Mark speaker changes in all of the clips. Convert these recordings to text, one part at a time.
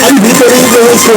Speaker 1: আমি ভিতরেই রয়েছে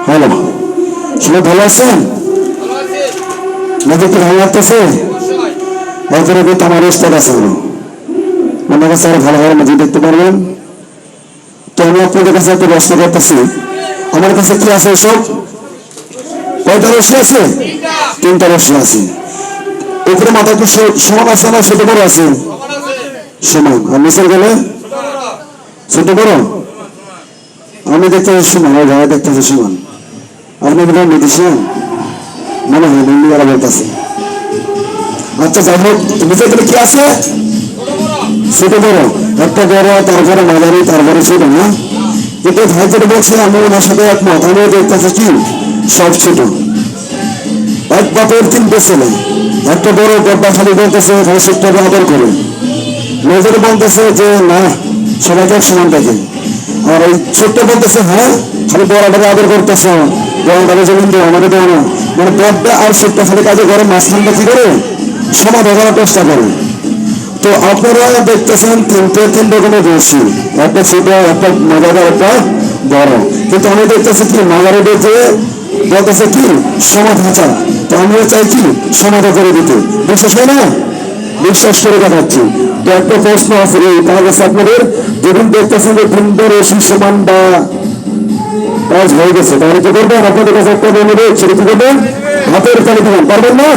Speaker 1: হ্যালো, সবাই ভালো আছেন? নদীতে ভালো লাগতেছে? এরপরে কিন্তু আমার স্টার আছে, আমার কাছে আরো ভালো ভালো নদী দেখতে পারবেন। তো আমি আপনাদের কাছে একটা প্রশ্ন করতেছি, আমার কাছে কি আছে এসব? কয়টা রশ্মি আছে? 3টা রশ্মি আছে। উপরে মাথা কি সমান আছে না ছোট বড় আছে? সমান। আর নিচের গেলে ছোট বড়? আমি দেখতেছি সমান, ওই ভাইয়া দেখতেছি সমান। আপনি বলেন মেডিসিন মনে হয় ইন্ডিয়ারা বলতেছে। আচ্ছা যাই হোক, বুঝতে কি আছে? ছোট বড়, একটা বড়, তারপরে মাঝারি, তারপরে ছোট, না? কিন্তু ভাই যেটা বলছে আমি ওনার সাথে একমত। আমিও দেখতেছি কি সব ছোট। এক বাপের 3টে ছেলে, একটা বড় গড্ডা খালি বলতেছে ভাই ছোট্টকে আদর করে, মেজর বলতেছে যে না সবাইকে সমান থাকে। আর ওই ছোট্ট বলতেছে হ্যাঁ খালি বড়টাকে আদর করতেছে, বড়টাকে যেমন দেয় আমাকে দেয় না। মানে বড়টা আর ছোট্ট খালি কাজে করে মাঝখানটা কি করে সমাধান করার চেষ্টা করে। তো আপনারা দেখতেছেন 3 রকমের রশ্মি, একটা ছোট, একটা মাঝারি, একটা বড়। কিন্তু আমি দেখতেছি কি মাঝারি যে বলতেছে কি সমাধান। তো আমিও চাই কি সমাধান করে দিতে। বিশ্বাস হয় না? বিশ্বাস করে দেখাচ্ছি। তো একটা প্রশ্ন আছে তার কাছে আপনাদের, যখন দেখতেছেন যে 3টা রশ্মি সমান বা কাজ হয়ে গেছে, তাহলে কি করবেন? আপনাদের কাছে একটা অনুরোধ, সেটা কি করবেন? হাতের তালি দিবেন, পারবেন না?